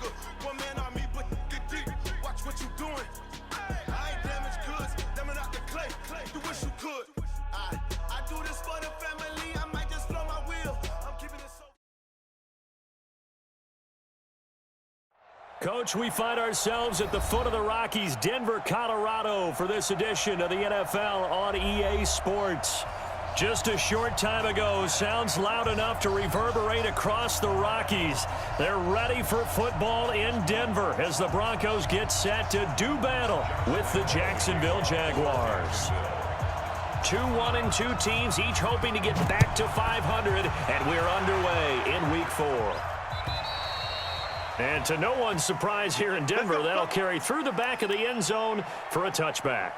nigga. One man on me, but get deep. Watch what you doing. I ain't damaged goods. Them out the clay. You wish you could. I do this for the family. I might just blow my wheel. I'm keeping it so. Coach, we find ourselves at the foot of the Rockies, Denver, Colorado, for this edition of the NFL on EA Sports. Just a short time ago, sounds loud enough to reverberate across the Rockies. They're ready for football in Denver as the Broncos get set to do battle with the Jacksonville Jaguars. 2-1-2 teams, each hoping to get back to 500, and we're underway in Week 4. And to no one's surprise here in Denver, that'll carry through the back of the end zone for a touchback.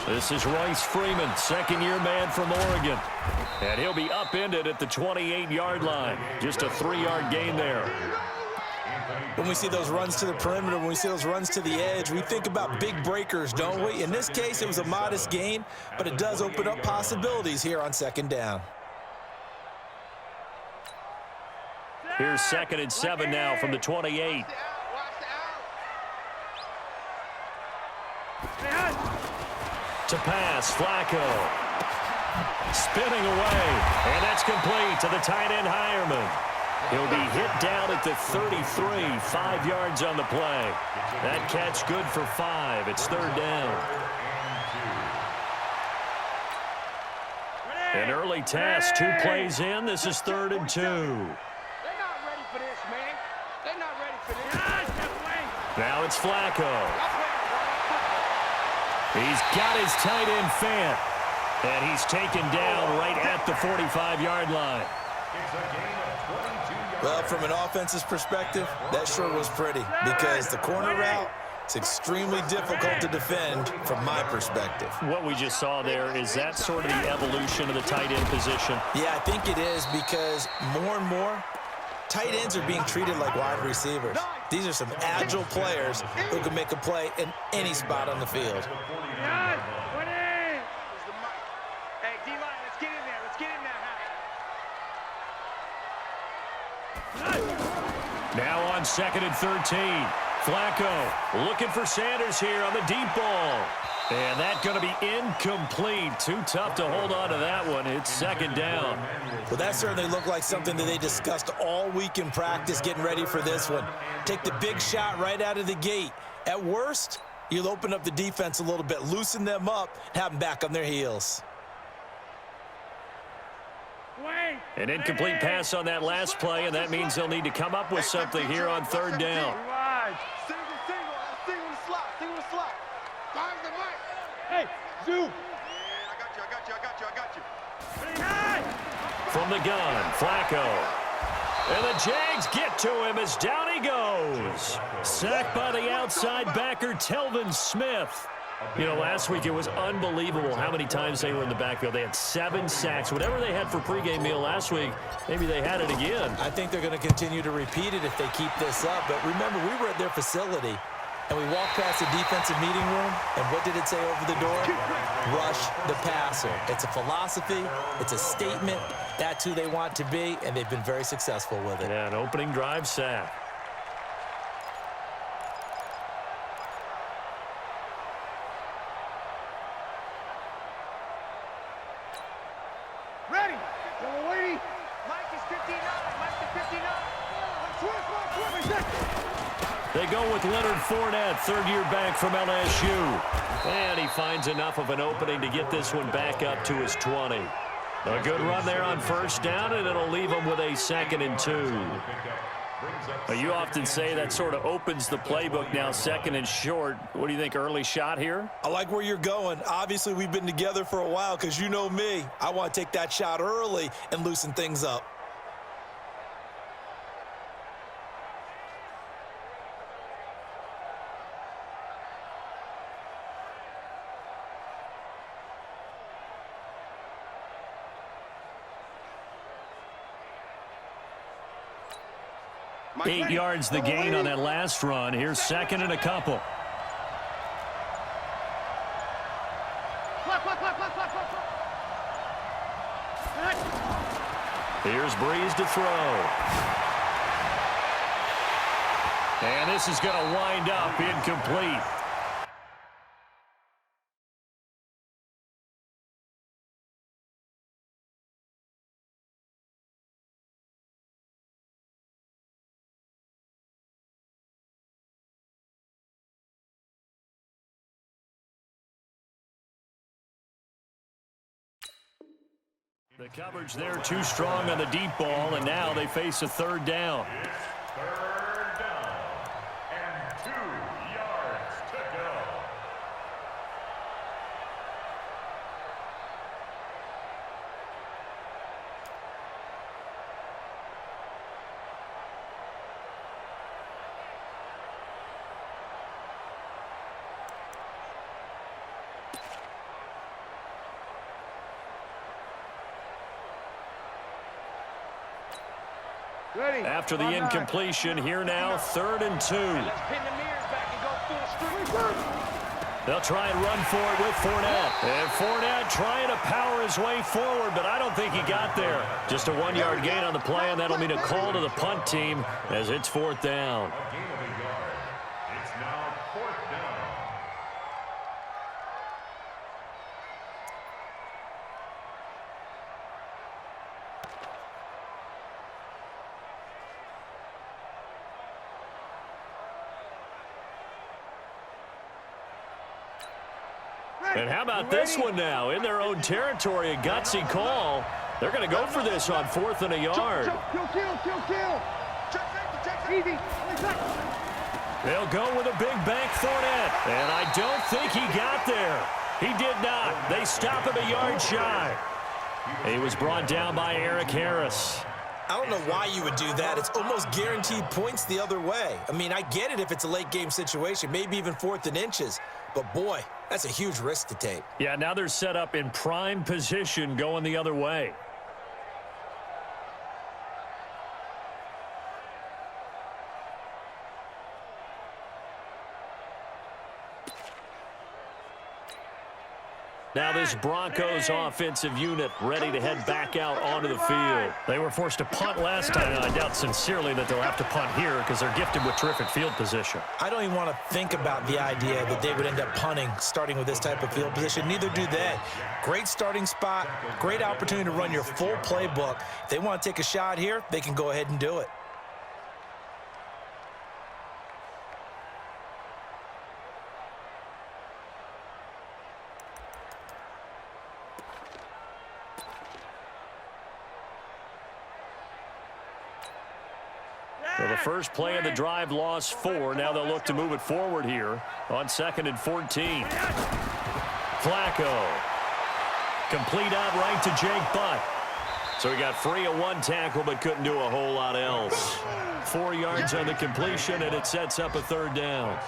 This is Royce Freeman, second-year man from Oregon. And he'll be upended at the 28-yard line. Just a 3-yard gain there. When we see those runs to the perimeter, when we see those runs to the edge, we think about big breakers, don't we? In this case, it was a modest gain, but it does open up possibilities here on second down. Here's 2nd and 7 now from the 28. To pass, Flacco. Spinning away, and that's complete to the tight end, Hireman. He'll be hit down at the 33, 5 yards on the play. That catch good for 5. It's 3rd down. An early test, 2 plays in. This is 3rd and 2. They're not ready for this, man. They're not ready for this. Now it's Flacco. He's got his tight end Fant, and he's taken down right at the 45-yard line. Well, from an offense's perspective, that sure was pretty because the corner route is extremely difficult to defend from my perspective. What we just saw there, is that sort of the evolution of the tight end position? Yeah, I think it is because more and more, tight ends are being treated like wide receivers. These are some agile players who can make a play in any spot on the field. Hey, D-line, let's get in there. Let's get in there. Now on 2nd and 13. Flacco looking for Sanders here on the deep ball. And that's going to be incomplete. Too tough to hold on to that one. It's 2nd down. Well, that certainly looked like something that they discussed all week in practice getting ready for this one. Take the big shot right out of the gate. At worst, you'll open up the defense a little bit, loosen them up, have them back on their heels. An incomplete pass on that last play, and that means they'll need to come up with something here on 3rd down. Single slot. Find the mic. Hey, Zoo. I got you. From the gun, Flacco. And the Jags get to him as down he goes. Sacked by the outside backer, Telvin Smith. You know, last week it was unbelievable how many times they were in the backfield. They had 7 sacks. Whatever they had for pregame meal last week, maybe they had it again. I think they're going to continue to repeat it if they keep this up. But remember, we were at their facility, and we walked past the defensive meeting room, and what did it say over the door? Rush the passer. It's a philosophy. It's a statement. That's who they want to be, and they've been very successful with it. Yeah, an opening drive sack. Ready. Double waiting. Mike is 59. They go with Leonard Fournette, 3rd-year back from LSU. And he finds enough of an opening to get this one back up to his 20. A good run there on 1st down, and it'll leave him with a 2nd and 2. You often say that sort of opens the playbook now, 2nd and short. What do you think, early shot here? I like where you're going. Obviously, we've been together for a while because you know me. I want to take that shot early and loosen things up. 8 yards the gain on that last run. Here's second and a couple. Here's Breeze to throw. And this is going to wind up incomplete. The coverage there too strong on the deep ball, and now they face a third down. Third down and 2 yards to go. Ready. After the incompletion, here now, 3rd and 2. Let's pin the mirrors back and go full street. They'll try and run for it with Fournette. And Fournette trying to power his way forward, but I don't think he got there. Just a 1-yard gain on the play, and that'll mean a call to the punt team as it's 4th down. A gain of a yard. It's now 4th down. And how about this one now? In their own territory, a gutsy call. They're going to go for this on 4th and a yard. Kill. Easy. They'll go with a big bank Fournette. And I don't think he got there. He did not. They stop him a yard shy. He was brought down by Eric Harris. I don't know why you would do that. It's almost guaranteed points the other way. I mean, I get it if it's a late game situation, maybe even 4th and inches. But, boy, that's a huge risk to take. Yeah, now they're set up in prime position going the other way. Now this Broncos offensive unit ready to head back out onto the field. They were forced to punt last time, and I doubt sincerely that they'll have to punt here because they're gifted with terrific field position. I don't even want to think about the idea that they would end up punting starting with this type of field position. Neither do they. Great starting spot, great opportunity to run your full playbook. If they want to take a shot here, they can go ahead and do it. So the first play of the drive lost 4. Now they'll look to move it forward here on 2nd and 14. Flacco. Complete out right to Jake Butt. So he got free of 1 tackle but couldn't do a whole lot else. 4 yards on the completion, and it sets up a 3rd down.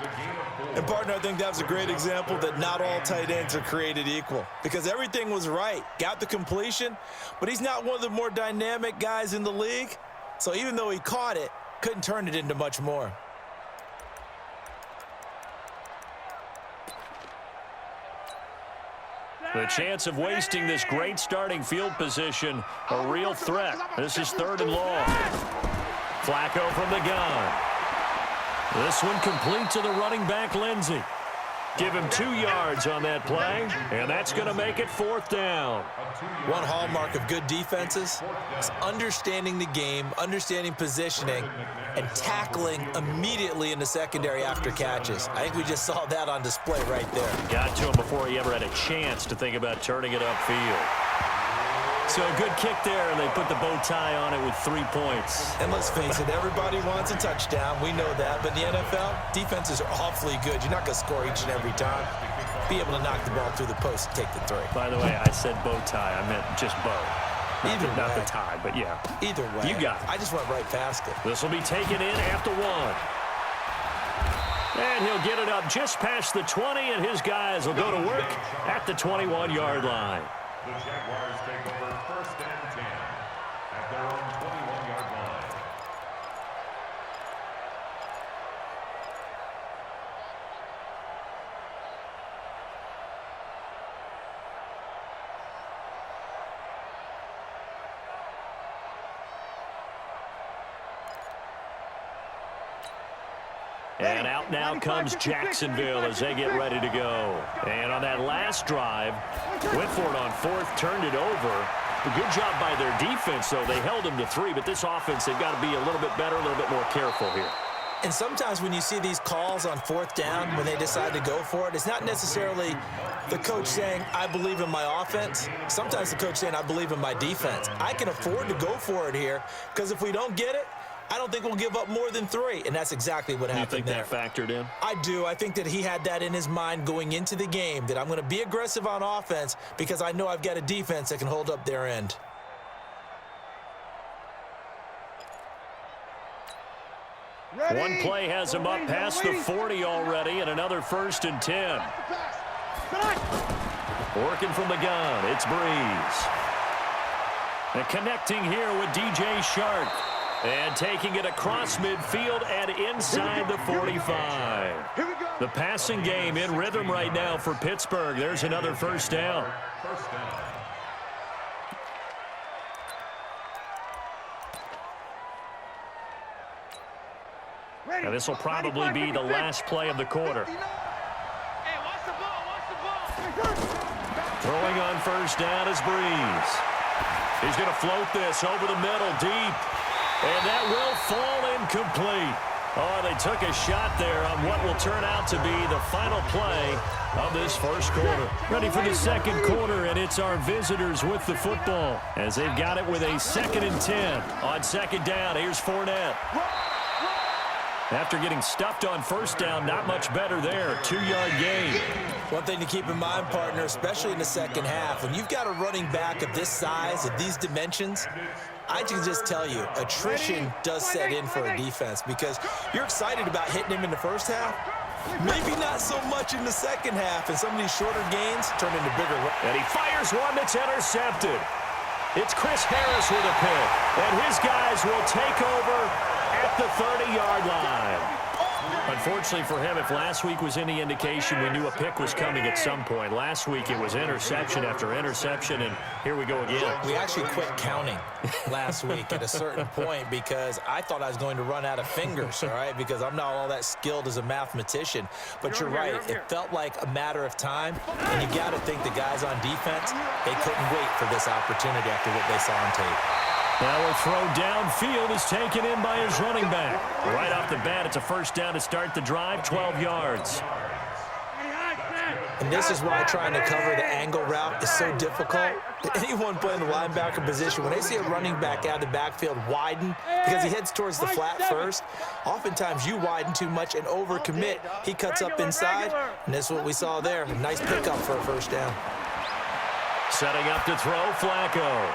And, partner, I think that was a great example that not all tight ends are created equal because everything was right. Got the completion, but he's not one of the more dynamic guys in the league. So even though he caught it, couldn't turn it into much more. The chance of wasting this great starting field position, a real threat. This is 3rd and long. Flacco from the gun. This one complete to the running back, Lindsey. Give him 2 yards on that play, and that's going to make it 4th down. One hallmark of good defenses is understanding the game, understanding positioning, and tackling immediately in the secondary after catches. I think we just saw that on display right there. Got to him before he ever had a chance to think about turning it upfield. So a good kick there, and they put the bow tie on it with 3 points. And let's face it, everybody wants a touchdown. We know that. But in the NFL, defenses are awfully good. You're not going to score each and every time. Be able to knock the ball through the post and take the 3. By the way, I said bow tie. I meant just bow. Not the tie, but yeah. Either way. You got it. I just went right past it. This will be taken in after 1. And he'll get it up just past the 20, and his guys will go to work at the 21-yard line. The Jaguars take over 1st and 10 at their own 21-yard line. And out now comes Jacksonville as they get ready to go. And on that last drive, went for it on fourth, turned it over. A good job by their defense, though. They held them to 3, but this offense, they've got to be a little bit better, a little bit more careful here. And sometimes when you see these calls on fourth down, when they decide to go for it, it's not necessarily the coach saying, I believe in my offense. Sometimes the coach saying, I believe in my defense. I can afford to go for it here because if we don't get it, I don't think we'll give up more than 3, and that's exactly what happened there. You think that factored in? I do. I think that he had that in his mind going into the game, that I'm going to be aggressive on offense because I know I've got a defense that can hold up their end. Ready. One play has him up past the 40 already, and another 1st and 10. Working from the gun, it's Breeze. And connecting here with DJ Shark. And taking it across midfield and inside the 45. The passing game in rhythm right now for Pittsburgh. There's another 1st down. Now this will probably be the last play of the quarter. Hey, watch the ball, Throwing on 1st down is Breeze. He's going to float this over the middle deep. And that will fall incomplete. Oh, they took a shot there on what will turn out to be the final play of this 1st quarter. Ready for the 2nd quarter, and it's our visitors with the football as they've got it with a 2nd and 10. On 2nd down, here's Fournette. After getting stuffed on 1st down, not much better there. 2-yard gain. One thing to keep in mind, partner, especially in the second half, when you've got a running back of this size, of these dimensions, I can just tell you, attrition does set in for a defense because you're excited about hitting him in the first half. Maybe not so much in the second half, and some of these shorter gains turn into bigger. And he fires one that's intercepted. It's Chris Harris with a pick, and his guys will take over at the 30-yard line. Unfortunately for him, if last week was any indication, we knew a pick was coming at some point. Last week it was interception after interception, and here we go again. We actually quit counting last week at a certain point because I thought I was going to run out of fingers, all right, because I'm not all that skilled as a mathematician. But you're right. It felt like a matter of time, and you got to think the guys on defense, they couldn't wait for this opportunity after what they saw on tape. Now a throw downfield is taken in by his running back. Right off the bat, it's a 1st down to start the drive, 12 yards. And this is why trying to cover the angle route is so difficult. Anyone playing the linebacker position, when they see a running back out of the backfield widen because he heads towards the flat first, oftentimes you widen too much and overcommit. He cuts up inside, and this is what we saw there. A nice pickup for a 1st down. Setting up to throw, Flacco.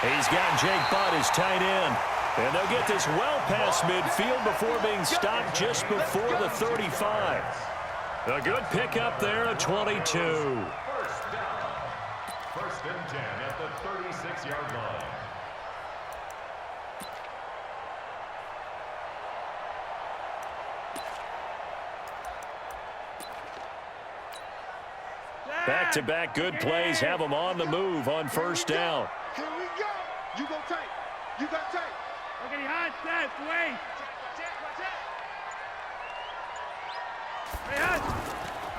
He's got Jake Butt, his tight end. And they'll get this well past midfield before being stopped just before the 35. A good pickup there at 22. 1st down. 1st and 10 at the 36-yard line. Back-to-back good plays have them on the move on 1st down. Here we go. You go tight. You got tight. Okay, hot set. Wait.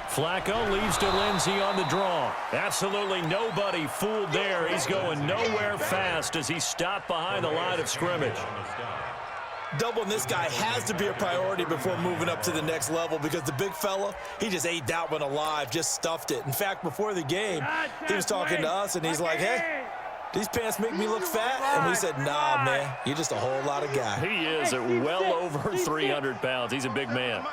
Flacco leaves to Lindsey on the draw. Absolutely nobody fooled there. He's going nowhere fast as he's stopped behind the line of scrimmage. Doubling this guy has to be a priority before moving up to the next level because the big fella, he just ate that one alive, just stuffed it. In fact, before the game, he was talking to us, and he's like, hey, these pants make me look fat? And we said, nah, man, you're just a whole lot of guy. He is at well over 300 pounds. He's a big man.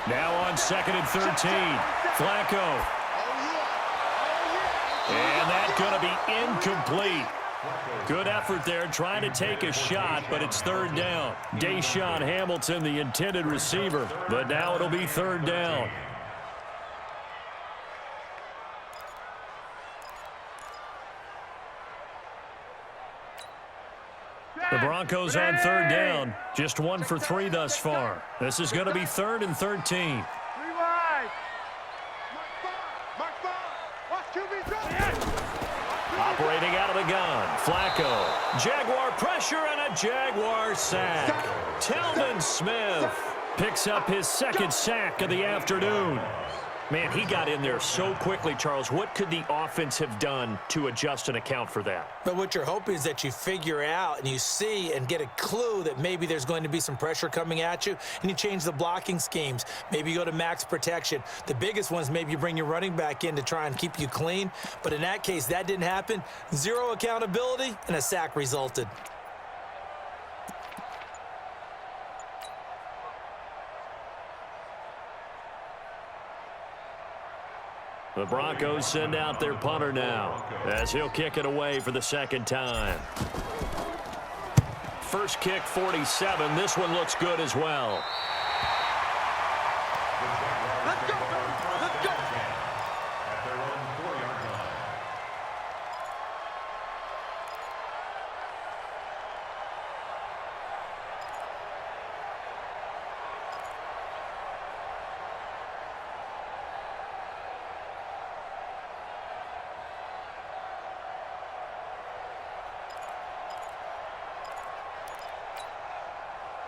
Now on 2nd and 13, Flacco. And that's going to be incomplete. Good effort there trying to take a shot, but it's 3rd down. Deshaun Hamilton, the intended receiver, but now it'll be 3rd down. The Broncos on 3rd down, just 1 for 3 thus far. This is going to be 3rd and 13. Operating out of the gun, Flacco Jaguar pressure and a Jaguar sack. Telvin Smith picks up his second sack of the afternoon. Man, he got in there so quickly, Charles. What could the offense have done to adjust and account for that? But what you're hoping is that you figure out and you see and get a clue that maybe there's going to be some pressure coming at you, and you change the blocking schemes. Maybe you go to max protection. The biggest one is maybe you bring your running back in to try and keep you clean. But in that case, that didn't happen. Zero accountability, and a sack resulted. The Broncos send out their punter now as he'll kick it away for the second time. First kick, 47. This one looks good as well. Let's go, baby. Let's go. At their own 4-yard line.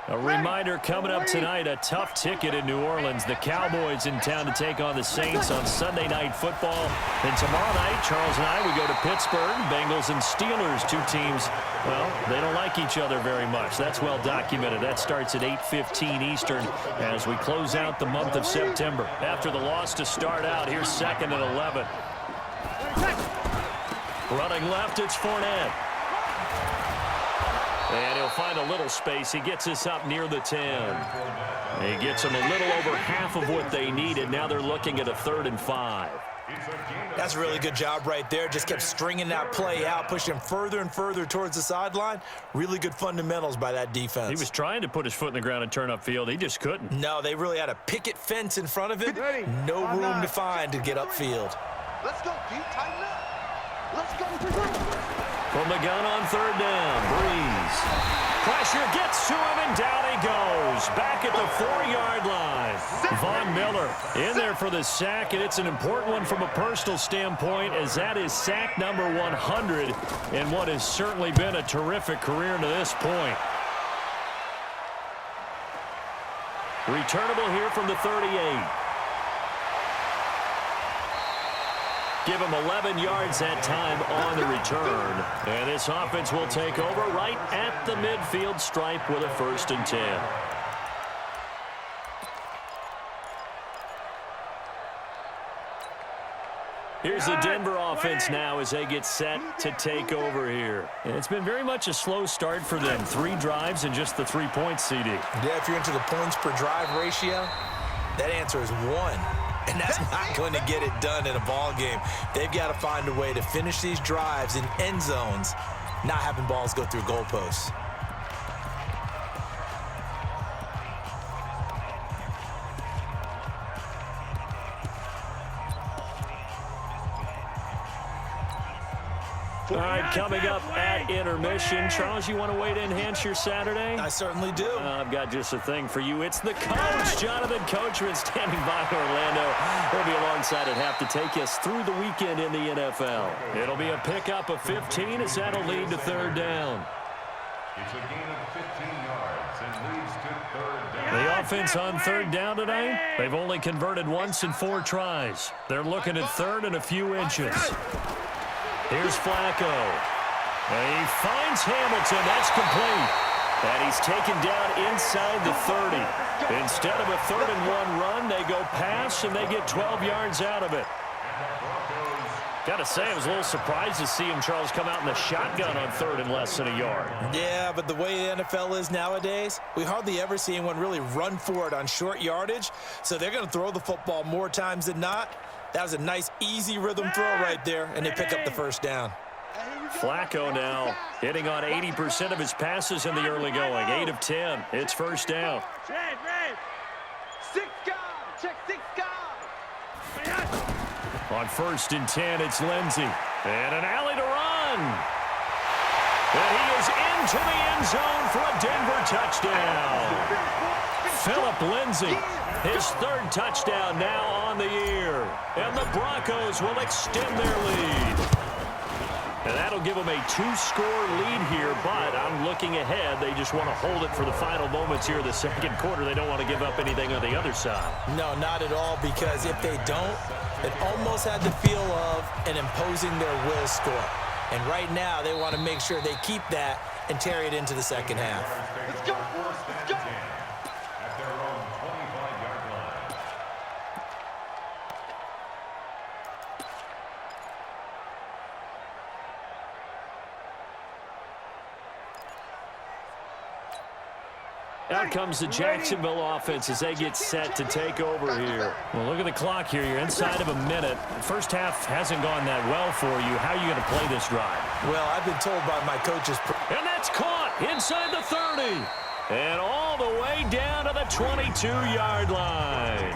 A reminder coming up tonight, a tough ticket in New Orleans. The Cowboys in town to take on the Saints on Sunday Night Football. And tomorrow night, Charles and I, we go to Pittsburgh. Bengals and Steelers, two teams, well, they don't like each other very much. That's well documented. That starts at 8:15 Eastern as we close out the month of September. After the loss to start out, here's 2nd and 11. Running left, it's Fournette. And he'll find a little space. He gets us up near the 10. He gets them a little over half of what they needed. Now they're looking at a 3rd and 5. That's a really good job right there. Just kept stringing that play out, pushing him further and further towards the sideline. Really good fundamentals by that defense. He was trying to put his foot in the ground and turn upfield. He just couldn't. No, they really had a picket fence in front of him. No room to find to get upfield. Let's go, Pete. Tighten up. Let's go. From the gun on 3rd down, Breeze. Pressure gets to him, and down he goes. Back at the 4-yard line. Von Miller in there for the sack, and it's an important one from a personal standpoint, as that is sack number 100 in what has certainly been a terrific career to this point. Returnable here from the 38. Give him 11 yards that time on the return. And this offense will take over right at the midfield stripe with a 1st and 10. Here's the Denver offense now as they get set to take over here. And it's been very much a slow start for them. 3 drives and just the 3 points, CD. Yeah, if you're into the points per drive ratio, that answer is 1. And that's not going to get it done in a ball game. They've got to find a way to finish these drives in end zones, not having balls go through goalposts. All right, coming up at intermission. Charles, you want a way to enhance your Saturday? I certainly do. I've got just a thing for you. It's the coach, Jonathan Coachman, standing by in Orlando. He'll be alongside at half to take us through the weekend in the NFL. It'll be a pickup of 15 as that'll lead to 3rd down. It's a gain of 15 yards and leads to 3rd down. The offense on 3rd down tonight, they've only converted once in 4 tries. They're looking at 3rd and a few inches. Here's Flacco. And he finds Hamilton. That's complete. And he's taken down inside the 30. Instead of a 3rd and 1 run, they go pass, and they get 12 yards out of it. Got to say, I was a little surprised to see him, Charles, come out in the shotgun on 3rd and less than a yard. Yeah, but the way the NFL is nowadays, we hardly ever see anyone really run for it on short yardage. So they're going to throw the football more times than not. That was a nice, easy rhythm throw right there, and they pick up the 1st down. Flacco now hitting on 80% of his passes in the early going. 8 of 10. It's 1st down. Red. 6 guys. Check 6 guys. On 1st and 10, it's Lindsey. And an alley to run. And he is into the end zone for a Denver touchdown. Phillip Lindsay, his 3rd touchdown now on the year. And the Broncos will extend their lead. And that'll give them a 2-score lead here, but I'm looking ahead. They just want to hold it for the final moments here of the second quarter. They don't want to give up anything on the other side. No, not at all, because if they don't, it almost had the feel of an imposing their will score. And right now, they want to make sure they keep that and carry it into the second half. Let's go. Let's go. At their own 25-yard line. Out comes the Jacksonville offense as they get set to take over here. Well, look at the clock here. You're inside of a minute. The first half hasn't gone that well for you. How are you going to play this drive? Well, I've been told by my coaches. And that's caught inside the 30. And all the way down to the 22-yard line.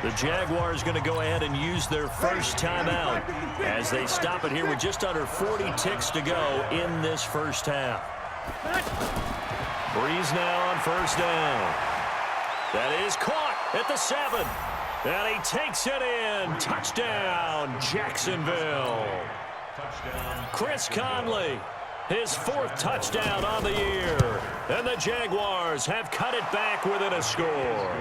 The Jaguars going to go ahead and use their first timeout as they stop it here with just under 40 ticks to go in this first half. Breeze now on first down. That is caught at the 7. And he takes it in. Touchdown, Jacksonville. Chris Conley, his 4th touchdown on the year. And the Jaguars have cut it back within a score.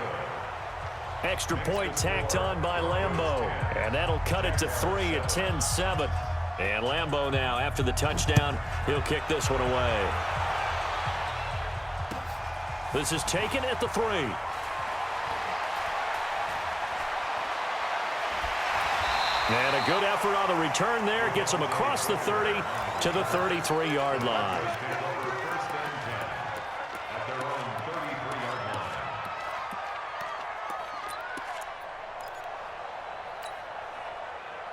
Extra point tacked on by Lambeau. And that'll cut it to 3 at 10-7. And Lambeau now, after the touchdown, he'll kick this one away. This is taken at the 3. And a good effort on the return there. Gets him across the 30 to the 33-yard line.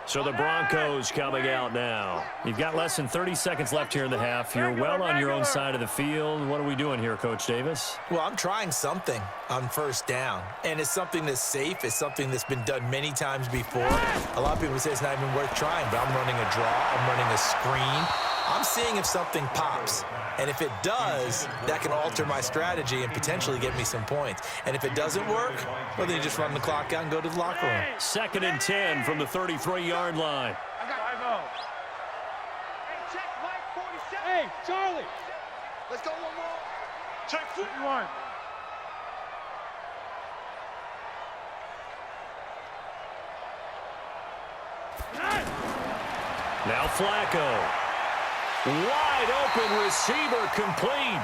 So the Broncos coming out now. You've got less than 30 seconds left here in the half. You're well on your own side of the field. What are we doing here, Coach Davis? Well, I'm trying something on first down, and it's something that's safe. It's something that's been done many times before. A lot of people say it's not even worth trying, but I'm running a draw. I'm running a screen. I'm seeing if something pops. And if it does, that can alter my strategy and potentially get me some points. And if it doesn't work, well, then you just run the clock out and go to the locker room. 2nd and 10 from the 33-yard line. I got 5-0. Hey, check Mike 47. Hey, Charlie. Let's go one more. Check 51. Now Flacco. Wide open receiver complete.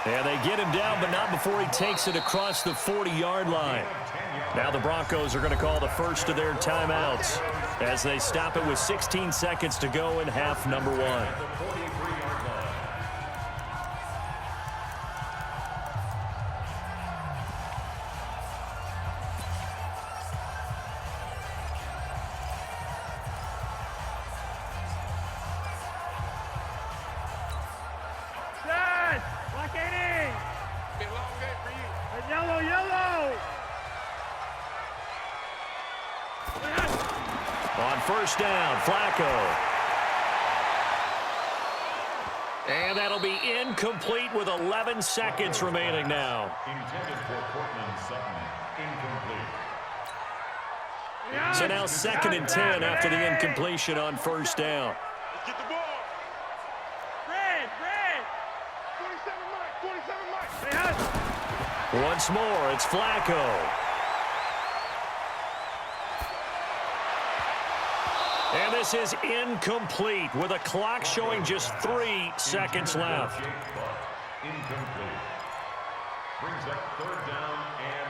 And they get him down, but not before he takes it across the 40-yard line. Now the Broncos are going to call the first of their timeouts as they stop it with 16 seconds to go in half number 1. On first down, Flacco. And that'll be incomplete with 11 seconds remaining now. Intended for Cortland Sutton. Incomplete. So now 2nd and 10 after the incompletion on first down. Let's get the ball. Red. 27 Mike. Once more, it's Flacco. And this is incomplete with a clock showing just 3 seconds left. Incomplete. Brings up 3rd down and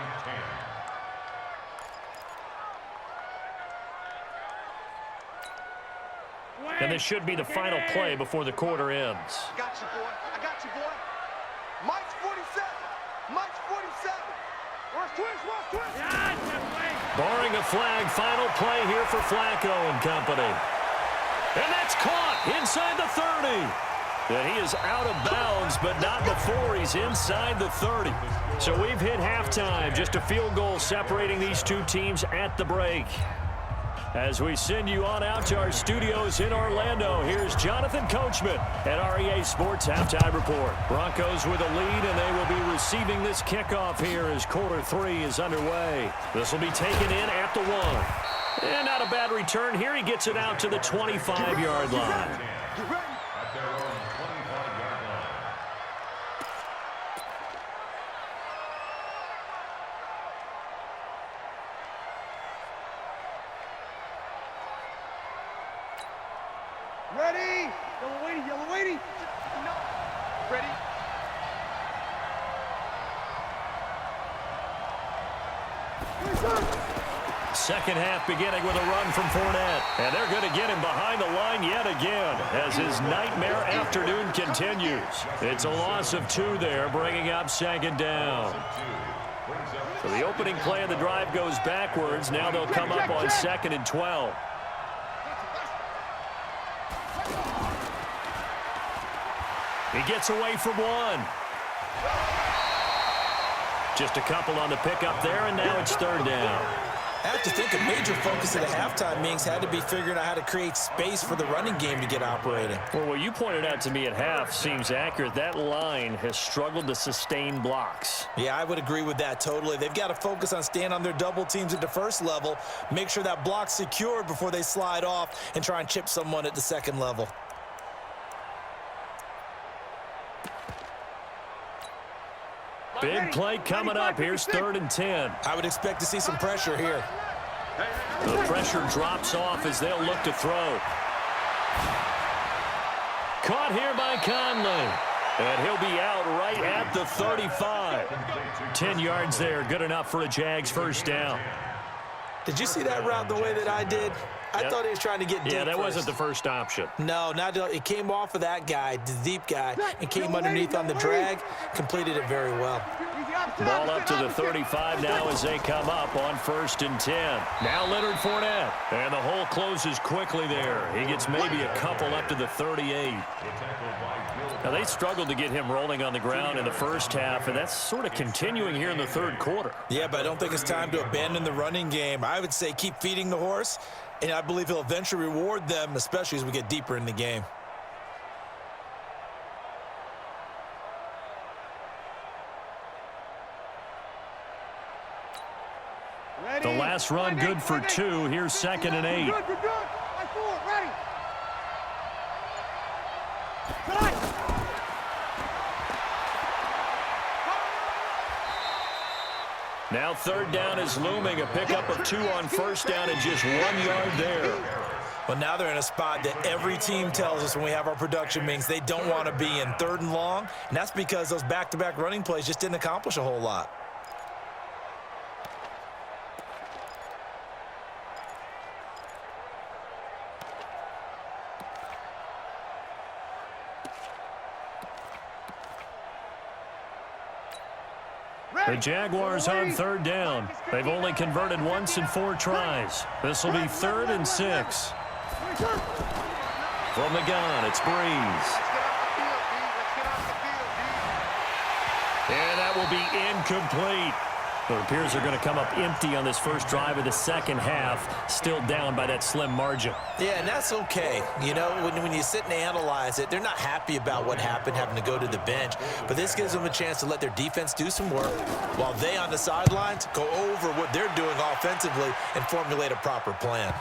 10. And this should be the final play before the quarter ends. I got you, boy. Mike's 47. Watch twist. Barring a flag, final play here for Flacco and company. And that's caught inside the 30. And he is out of bounds, but not before he's inside the 30. So we've hit halftime, just a field goal separating these two teams at the break. As we send you on out to our studios in Orlando, here's Jonathan Coachman at REA Sports Halftime Report. Broncos with a lead, and they will be receiving this kickoff here as quarter 3 is underway. This will be taken in at the 1. And not a bad return here. He gets it out to the 25-yard line. At their own 25-yard line. Ready? Yellow weighty, yellow weighty. Ready? Second half beginning with a run from Fournette. And they're going to get him behind the line yet again as his nightmare afternoon continues. It's a loss of 2 there, bringing up second down. So the opening play of the drive goes backwards. Now they'll come up on 2nd and 12. He gets away from 1. Just a couple on the pickup there, and now it's 3rd down. I have to think a major focus of the halftime meetings had to be figuring out how to create space for the running game to get operating. Well, what you pointed out to me at half seems accurate. That line has struggled to sustain blocks. Yeah, I would agree with that totally. They've got to focus on staying on their double teams at the first level, make sure that block's secured before they slide off and try and chip someone at the second level. Big play coming up. Here's 3rd and 10. I would expect to see some pressure here. The pressure drops off as they'll look to throw. Caught here by Conley. And he'll be out right at the 35. 10 yards there. Good enough for a Jags first down. Did you see that route the way that I did? I thought he was trying to get deep. Yeah, that first. wasn't the first option. No, it came off of that guy, the deep guy, and came underneath on the drag, completed it very well. Ball up to the 35 now as they come up on 1st and 10. Now Leonard Fournette. And the hole closes quickly there. He gets maybe a couple up to the 38. Now, they struggled to get him rolling on the ground in the first half, and that's sort of continuing here in the 3rd quarter. Yeah, but I don't think it's time to abandon the running game. I would say keep feeding the horse, and I believe he'll eventually reward them, especially as we get deeper in the game. The last run good for 2. Here's 2nd and 8. Good, good. Right forward, ready. Now 3rd down is looming. A pickup of 2 on 1st down and just 1 yard there. Well, now they're in a spot that every team tells us when we have our production meetings they don't want to be in, 3rd and long, and that's because those back-to-back running plays just didn't accomplish a whole lot. The Jaguars on 3rd down. They've only converted once in 4 tries. This will be 3rd and 6. From the gun, it's Breeze. And that will be incomplete. It appears they're going to come up empty on this first drive of the second half, still down by that slim margin. Yeah, and that's okay. You know, when you sit and analyze it, they're not happy about what happened, having to go to the bench. But this gives them a chance to let their defense do some work while they on the sidelines go over what they're doing offensively and formulate a proper plan.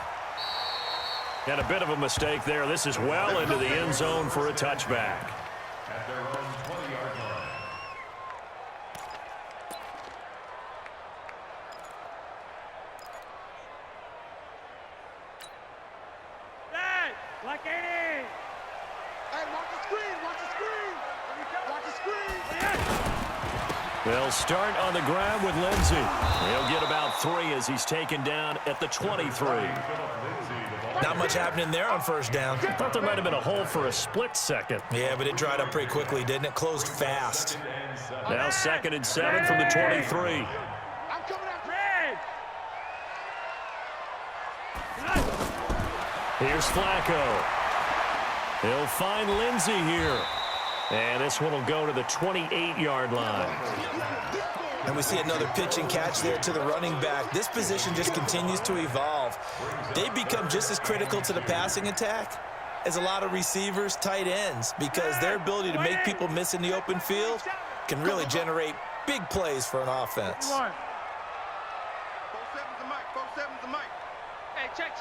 And a bit of a mistake there. This is well into the end zone for a touchback. At their own 20-yard line. Like it is. Hey, watch the screen, watch the screen. Watch the screen. They'll start on the ground with Lindsey. He'll get about 3 as he's taken down at the 23. Not much happening there on 1st down. I thought there might have been a hole for a split second. Yeah, but it dried up pretty quickly, didn't it? Closed fast. Now 2nd and 7 from the 23. I'm coming out red. Here's Flacco. He'll find Lindsey here. And this one will go to the 28-yard line. And we see another pitch and catch there to the running back. This position just continues to evolve. They become just as critical to the passing attack as a lot of receivers, tight ends, because their ability to make people miss in the open field can really generate big plays for an offense. 4-7's the mic, 4-7's the mic. Hey, check.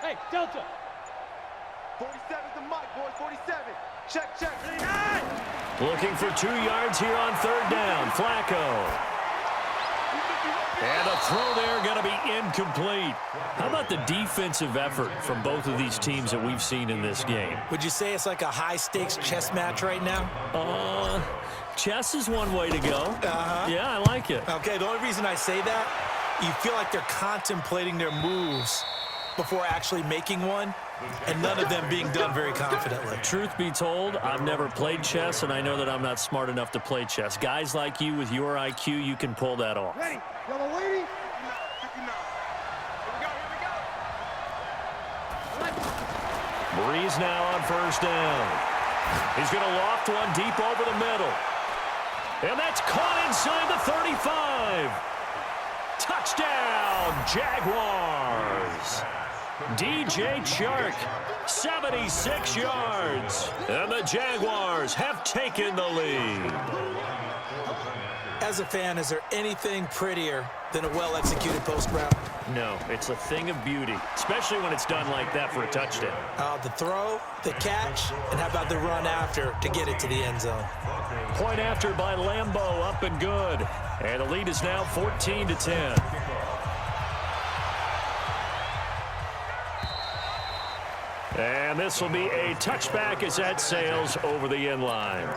Hey, Delta. 47's the mic, boys. 47. Check, check. Looking for 2 yards here on third down. Flacco. And a throw there going to be incomplete. How about the defensive effort from both of these teams that we've seen in this game? Would you say it's like a high-stakes chess match right now? Chess is one way to go. Yeah, I like it. Okay, the only reason I say that, you feel like they're contemplating their moves before actually making one, and none of them being done very confidently. Truth be told, I've never played chess, and I know that I'm not smart enough to play chess. Guys like you with your IQ, you can pull that off. Ready? Yellow lady? Breeze now on first down. He's going to loft one deep over the middle. And that's caught inside the 35. Touchdown, Jaguars. DJ Chark, 76 yards. And the Jaguars have taken the lead. As a fan, is there anything prettier than a well-executed post route? No, it's a thing of beauty, especially when it's done like that for a touchdown. The throw, the catch, and how about the run after to get it to the end zone? Point after by Lambeau, up and good. And the lead is now 14-10. And this will be a touchback as that sails over the end line.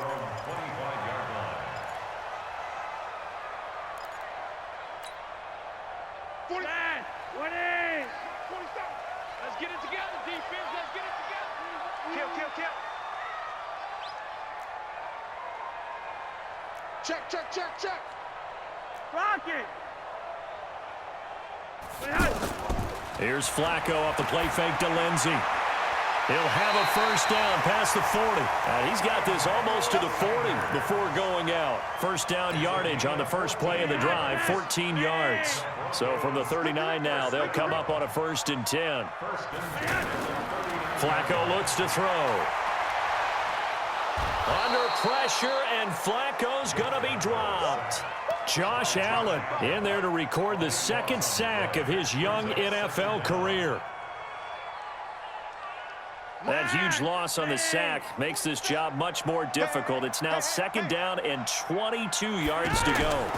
Let's get it together, defense. Let's get it together. Kill. Check. Rock it. Here's Flacco off the play fake to Lindsey. He'll have a first down past the 40. He's got this almost to the 40 before going out. First down yardage on the first play of the drive, 14 yards. So from the 39 now, they'll come up on a 1st and 10. Flacco looks to throw. Under pressure, and Flacco's going to be dropped. Josh Allen in there to record the 2nd sack of his young NFL career. That huge loss on the sack makes this job much more difficult. It's now 2nd down and 22 yards to go.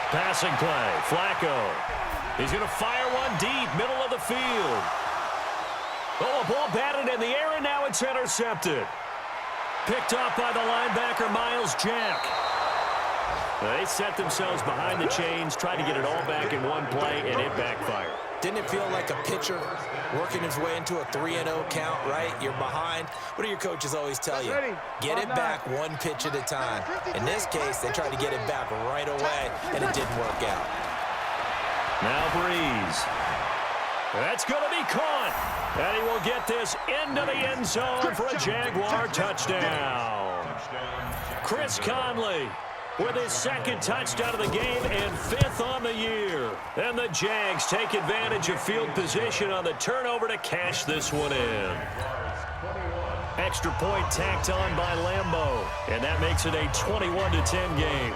Passing play, Flacco. He's going to fire one deep, middle of the field. Oh, a ball batted in the air, and now it's intercepted. Picked off by the linebacker, Miles Jack. They set themselves behind the chains, tried to get it all back in one play, and it backfired. Didn't it feel like a pitcher working his way into a 3-0 count, right? You're behind. What do your coaches always tell you? Get it back one pitch at a time. In this case, they tried to get it back right away, and it didn't work out. Now Breeze. That's going to be caught. And he will get this into the end zone for a Jaguar touchdown. Chris Conley with his 2nd touchdown of the game and 5th on the year. And the Jags take advantage of field position on the turnover to cash this one in. Extra point tacked on by Lambeau. And that makes it a 21-10 game.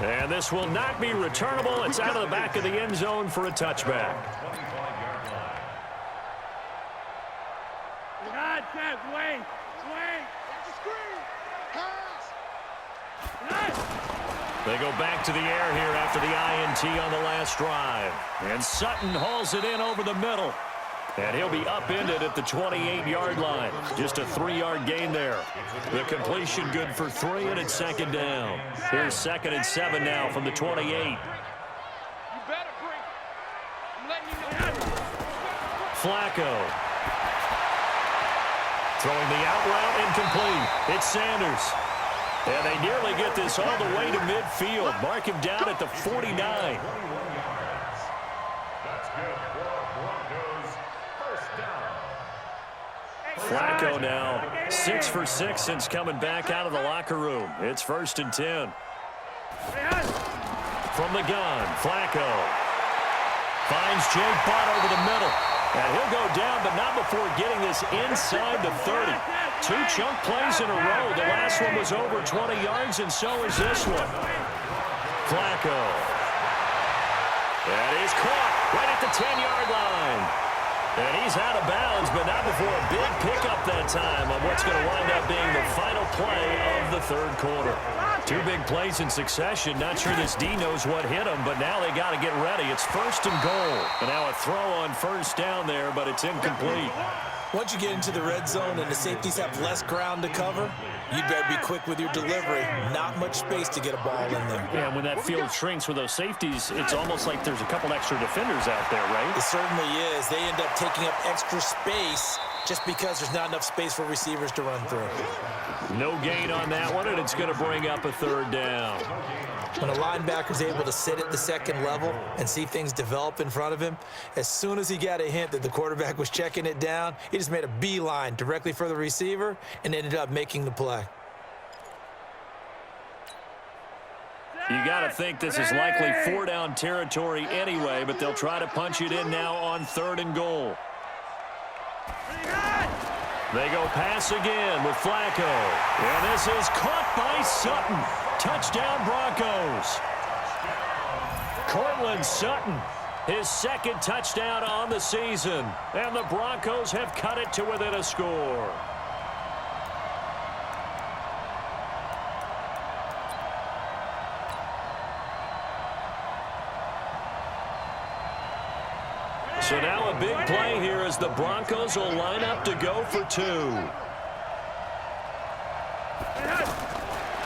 And this will not be returnable. It's out of the back of the end zone for a touchback. They go back to the air here after the INT on the last drive. And Sutton hauls it in over the middle. And he'll be upended at the 28-yard line. Just a 3-yard gain there. The completion good for 3, and it's 2nd down. Here's 2nd and 7 now from the 28. Flacco. Throwing the out route incomplete. It's Sanders. And they nearly get this all the way to midfield. Mark him down at the 49. That's good for Broncos. First down. Flacco now 6 for 6 since coming back out of the locker room. It's 1st and 10. From the gun, Flacco finds Jake Bott over the middle. And he'll go down, but not before getting this inside the 30. 2 chunk plays in a row. The last one was over 20 yards, and so is this one. Flacco. That is caught right at the 10-yard line. And he's out of bounds, but not before a big pickup that time on what's going to wind up being the final play of the third quarter. Two big plays in succession. Not sure this D knows what hit him, but now they got to get ready. It's 1st and goal. And now a throw on first down there, but it's incomplete. Once you get into the red zone and the safeties have less ground to cover, you better be quick with your delivery. Not much space to get a ball in there. Yeah, when that field shrinks with those safeties, it's almost like there's a couple extra defenders out there, right? It certainly is. They end up taking up extra space just because there's not enough space for receivers to run through. No gain on that one, and it's going to bring up a 3rd down. When a linebacker's able to sit at the second level and see things develop in front of him, as soon as he got a hint that the quarterback was checking it down, he just made a beeline directly for the receiver and ended up making the play. You got to think this is likely 4-down territory anyway, but they'll try to punch it in now on 3rd and goal. They go pass again with Flacco. And this is caught by Sutton. Touchdown, Broncos. Cortland Sutton, his 2nd touchdown on the season. And the Broncos have cut it to within a score. So now a big play here as the Broncos will line up to go for 2.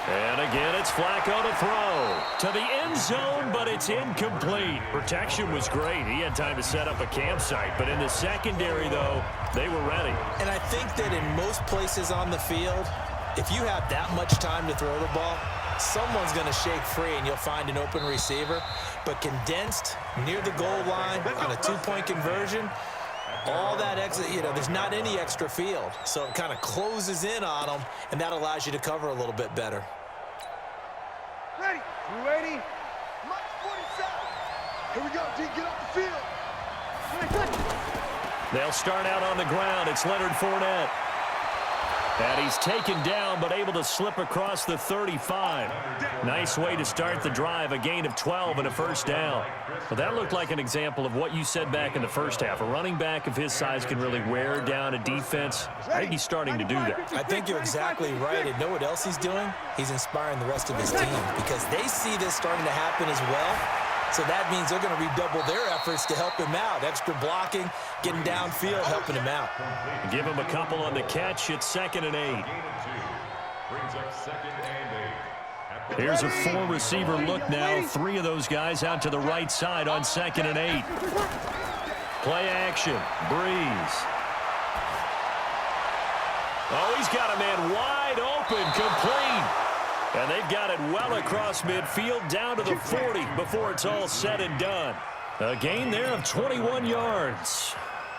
And again, it's Flacco to throw to the end zone, but it's incomplete. Protection was great. He had time to set up a campsite, but in the secondary, though, they were ready. And I think that in most places on the field, if you have that much time to throw the ball, someone's going to shake free and you'll find an open receiver. But condensed near the goal line on a 2-point conversion, all that extra, there's not any extra field. So it kind of closes in on them, and that allows you to cover a little bit better. Ready. 280. Mike 47. Here we go, D. Get off the field. They'll start out on the ground. It's Leonard Fournette. And he's taken down, but able to slip across the 35. Nice way to start the drive, a gain of 12 and a 1st down. Well, that looked like an example of what you said back in the first half. A running back of his size can really wear down a defense. I think he's starting to do that. I think you're exactly right. And know what else he's doing? He's inspiring the rest of his team because they see this starting to happen as well. So that means they're going to redouble their efforts to help him out. Extra blocking, getting downfield, helping him out. Give him a couple on the catch. It's 2nd and 8. Here's a 4-receiver look now. 3 of those guys out to the right side on 2nd and 8. Play action. Breeze. Oh, he's got a man wide open, complete. And they've got it well across midfield down to the 40 before it's all said and done. A gain there of 21 yards.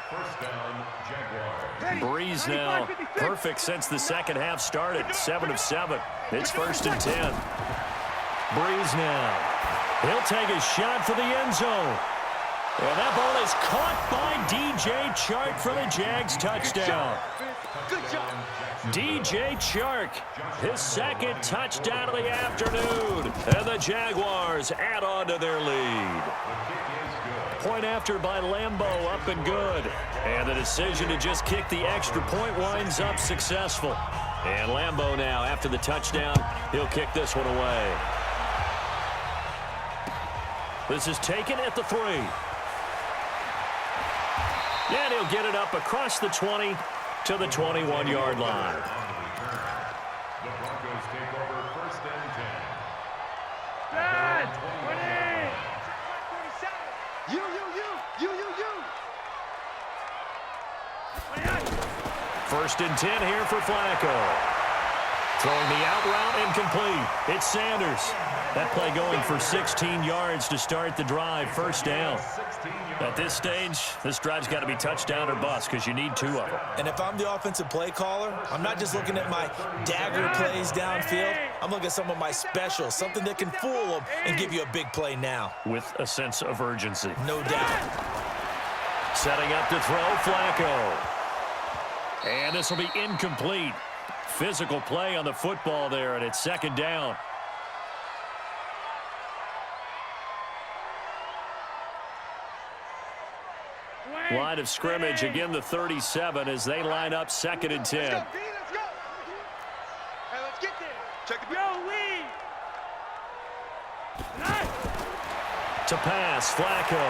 1st down, Jaguars. Breeze now perfect since the second half started. 7 of 7. It's 1st and 10. Breeze now. He'll take a shot for the end zone. And that ball is caught by DJ Chark for the Jags touchdown. Good job. DJ Chark, his 2nd touchdown of the afternoon. And the Jaguars add on to their lead. Point after by Lambeau, up and good. And the decision to just kick the extra point winds up successful. And Lambeau now, after the touchdown, he'll kick this one away. This is taken at the 3. And he'll get it up across the 20 to the 21-yard line. The Broncos take over 1st and 10. Dad, 20. You. 1st and 10 here for Flacco. Throwing the out route incomplete. It's Sanders. That play going for 16 yards to start the drive. 1st down. At this stage, this drive's got to be touchdown or bust because you need 2 of them. And if I'm the offensive play caller, I'm not just looking at my dagger plays downfield. I'm looking at some of my specials, something that can fool them and give you a big play now. With a sense of urgency. No doubt. Setting up to throw, Flacco. And this will be incomplete. Physical play on the football there, and it's 2nd down. Line of scrimmage, again the 37 as they line up 2nd and 10. Let's go, B, let's go. Hey, let's get there. Check the lead. To pass, Flacco.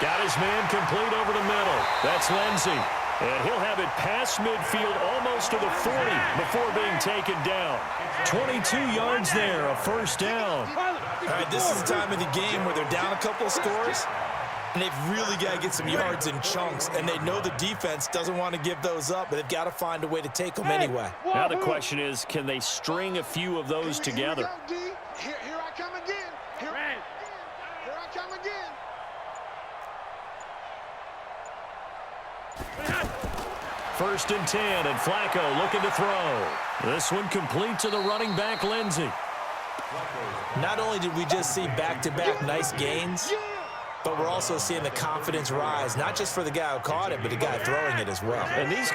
Got his man complete over the middle. That's Lindsey. And he'll have it past midfield almost to the 40 before being taken down. 22 yards there, a first down. All right, this is the time of the game where they're down a couple of scores, and they've really got to get some yards in chunks, and they know the defense doesn't want to give those up, but they've got to find a way to take them anyway. Now the question is, can they string a few of those together? Here I come again. Here I come again. First and 10, and Flacco looking to throw. This one complete to the running back, Lindsey. Not only did we just see back-to-back nice gains, but we're also seeing the confidence rise, not just for the guy who caught it, but the guy throwing it as well. And these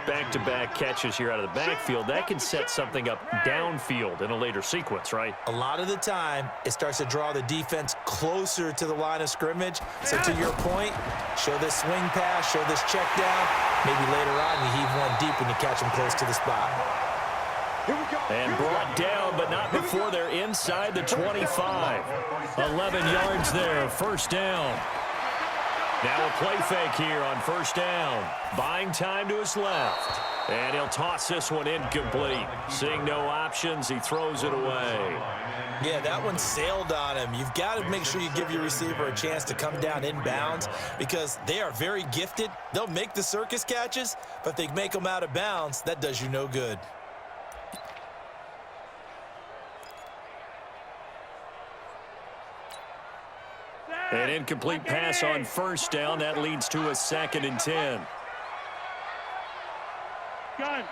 back-to-back catches here out of the backfield, that can set something up downfield in a later sequence, right? A lot of the time, it starts to draw the defense closer to the line of scrimmage. So to your point, show this swing pass, show this check down. Maybe later on you heave one deep when you catch them close to the spot. And brought down, but not before they're inside the 25. 11 yards there, first down. Now a play fake here on first down. Buying time to his left. And he'll toss this one incomplete. Seeing no options, he throws it away. Yeah, that one sailed on him. You've got to make sure you give your receiver a chance to come down inbounds because they are very gifted. They'll make the circus catches, but if they make them out of bounds, that does you no good. An incomplete pass on first down. That leads to a 2nd and 10. Gun.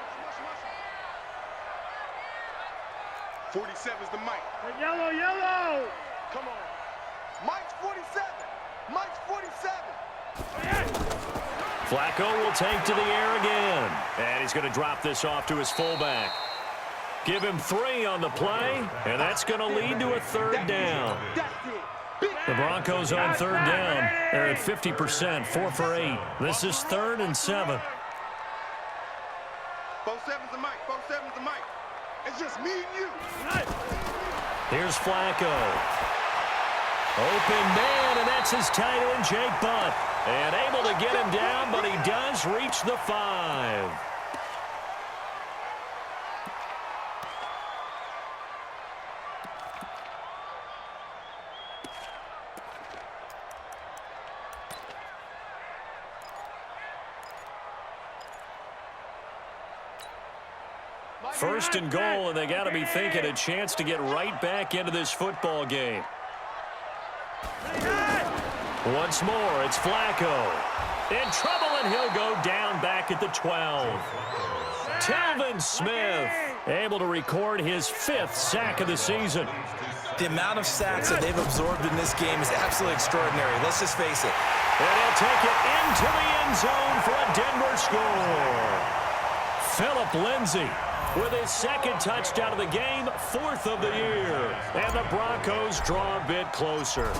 47's the mic. Yellow. Come on. Mike's 47. Mike's 47. Flacco will take to the air again. And he's going to drop this off to his fullback. Give him 3 on the play, and that's going to lead to a 3rd down. The Broncos on 3rd down. They're at 50%, 4 for 8. This is 3rd and 7. 47's the mic. 47's the mic. It's just me and you. Here's Flacco. Open man, and that's his tight end, Jake Butt. And able to get him down, but he does reach the 5. First and goal, and they got to be thinking a chance to get right back into this football game. Once more, it's Flacco. In trouble, and he'll go down back at the 12. Telvin Smith able to record his 5th sack of the season. The amount of sacks that they've absorbed in this game is absolutely extraordinary. Let's just face it. And he'll take it into the end zone for a Denver score. Philip Lindsay with his 2nd touchdown of the game, 4th of the year. And the Broncos draw a bit closer.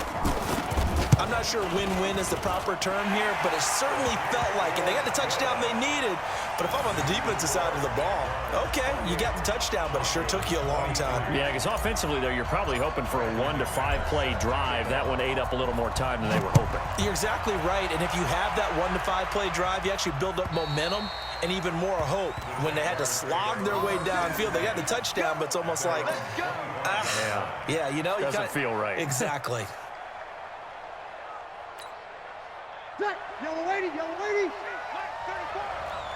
I'm not sure win-win is the proper term here, but it certainly felt like it. They got the touchdown they needed, but if I'm on the defensive side of the ball, okay, you got the touchdown, but it sure took you a long time. Yeah, because offensively there, you're probably hoping for a 1 to 5 play drive. That one ate up a little more time than they were hoping. You're exactly right, and if you have that 1 to 5 play drive, you actually build up momentum and even more hope. When they had to slog their way downfield, they got the touchdown, but it's almost like, yeah, you know, doesn't feel right. Exactly. Yellow lady.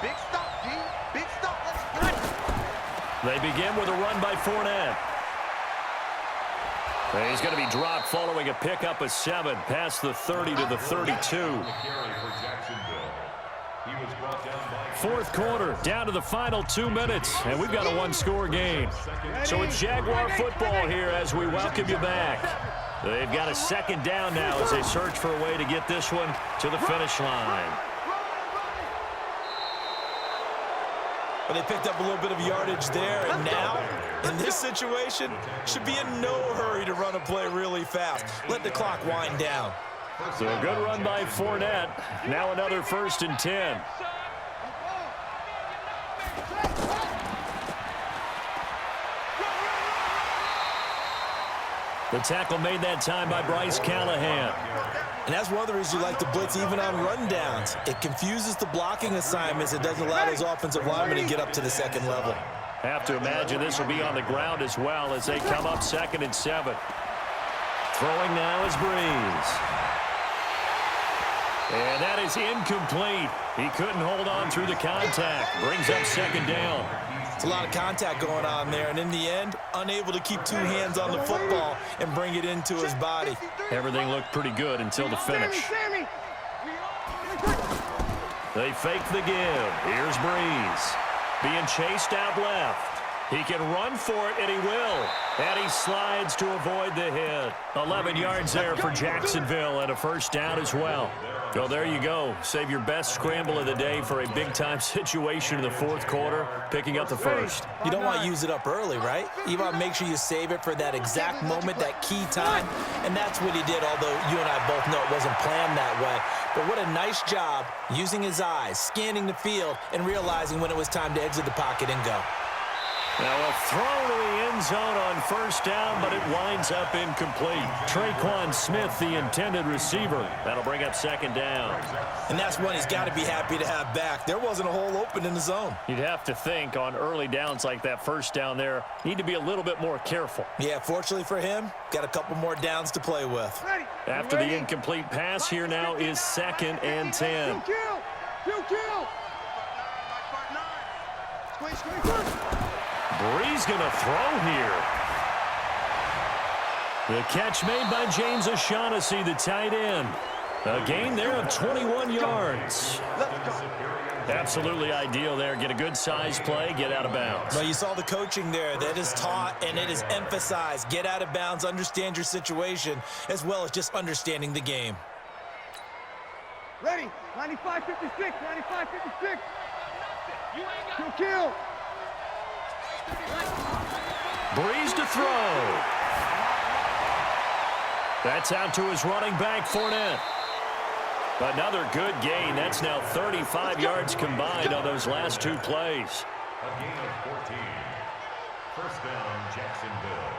Big stop, D. Big stop. Let's go. They begin with a run by Fournette. And he's going to be dropped following a pickup of 7 past the 30 to the 32. 4th quarter, down to the final 2 minutes, and we've got a 1-score game. So it's Jaguar football here as we welcome you back. They've got a 2nd down now as they search for a way to get this one to the finish line. But they picked up a little bit of yardage there, and now, in this situation, should be in no hurry to run a play really fast. Let the clock wind down. So a good run by Fournette. Now another 1st and 10. The tackle made that time by Bryce Callahan. And that's one of the reasons you like to blitz even on rundowns. It confuses the blocking assignments. It doesn't allow those offensive linemen to get up to the second level. Have to imagine this will be on the ground as well as they come up 2nd and 7. Throwing now is Breeze. And that is incomplete. He couldn't hold on through the contact. Brings up 2nd down. It's a lot of contact going on there, and in the end, unable to keep 2 hands on the football and bring it into his body. Everything looked pretty good until the finish. They fake the give. Here's Breeze. Being chased out left. He can run for it, and he will. And he slides to avoid the hit. 11 yards there for Jacksonville and a 1st down as well. So there you go. Save your best scramble of the day for a big-time situation in the 4th quarter, picking up the 1st. You don't want to use it up early, right? You want to make sure you save it for that exact moment, that key time. And that's what he did, although you and I both know it wasn't planned that way. But what a nice job using his eyes, scanning the field, and realizing when it was time to exit the pocket and go. Now a throw to the end zone on 1st down, but it winds up incomplete. Traquan Smith, the intended receiver. That'll bring up 2nd down. And that's one he's got to be happy to have back. There wasn't a hole open in the zone. You'd have to think on early downs like that 1st down there, need to be a little bit more careful. Yeah, fortunately for him, got a couple more downs to play with. After the incomplete pass, here now is 2nd and 10. Breeze going to throw here. The catch made by James O'Shaughnessy, the tight end. A gain there of 21 yards. Absolutely ideal there. Get a good size play, get out of bounds. Well, you saw the coaching there. That is taught and it is emphasized. Get out of bounds, understand your situation, as well as just understanding the game. Ready, 95-56, 95-56. Kill. Breeze to throw. That's out to his running back, Fournette. Another good gain. That's now 35 yards combined on those last 2 plays. A gain of 14. 1st down, Jacksonville.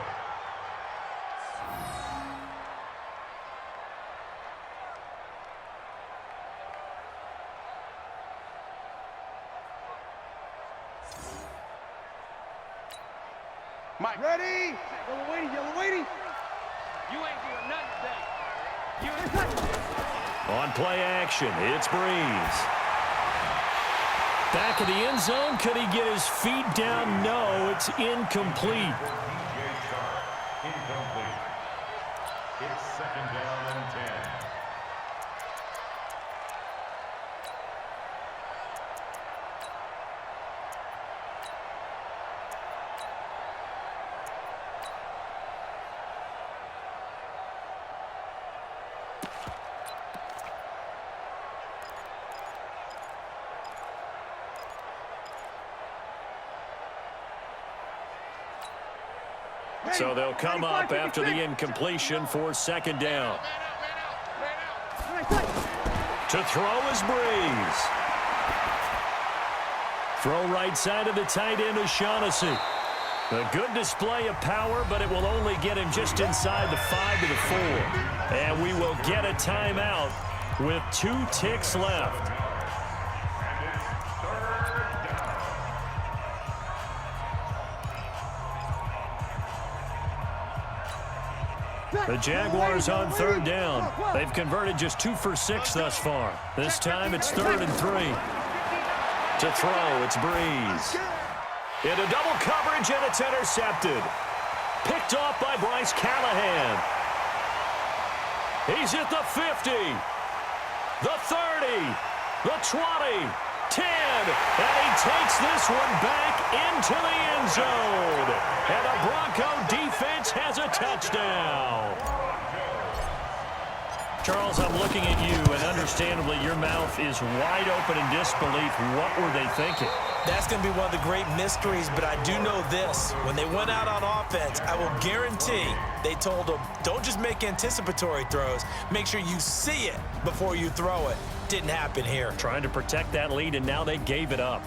Mike. Ready? Yellow waiting. You ain't doing nothing today. On play action, it's Breeze. Back of the end zone. Could he get his feet down? No, it's incomplete. Incomplete. It's 2nd down and 10. So they'll come up after the incompletion for 2nd down. To throw is Breeze. Throw right side of the tight end O'Shaughnessy. A good display of power, but it will only get him just inside the 5 to the 4. And we will get a timeout with 2 ticks left. The Jaguars on 3rd down. They've converted just 2 for 6 thus far. This time it's 3rd and 3. To throw, it's Breeze. Into double coverage, and it's intercepted. Picked off by Bryce Callahan. He's at the 50, the 30, the 20, 10, and he takes this one back into the end zone. And the Bronco defense has a touchdown. Charles, I'm looking at you, and understandably, your mouth is wide open in disbelief. What were they thinking? That's going to be one of the great mysteries, but I do know this. When they went out on offense, I will guarantee they told them, don't just make anticipatory throws. Make sure you see it before you throw it. Didn't happen here. Trying to protect that lead, and now they gave it up.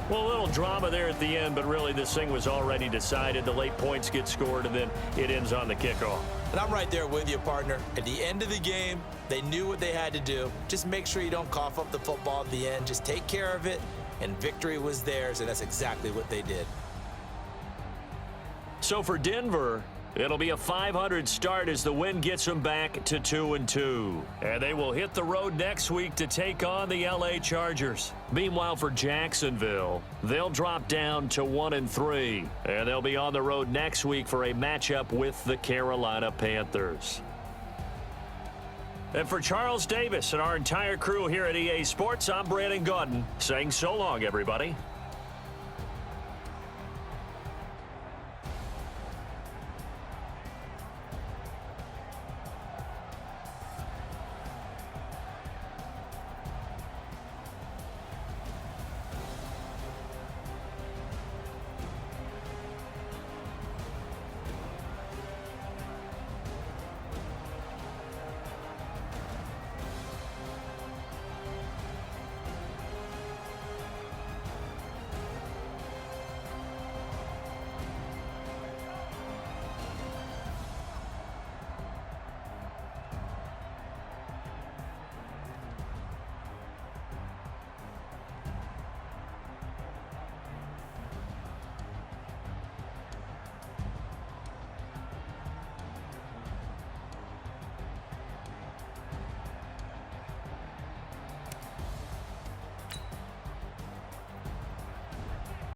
Well, a little drama there at the end, but really this thing was already decided. The late points get scored, and then it ends on the kickoff. And I'm right there with you, partner. At the end of the game, they knew what they had to do. Just make sure you don't cough up the football at the end. Just take care of it, and victory was theirs, and that's exactly what they did. So for Denver, it'll be a 500 start as the win gets them back to 2-2. And they will hit the road next week to take on the LA Chargers. Meanwhile, for Jacksonville, they'll drop down to 1-3. And they'll be on the road next week for a matchup with the Carolina Panthers. And for Charles Davis and our entire crew here at EA Sports, I'm Brandon Gaudin saying so long, everybody.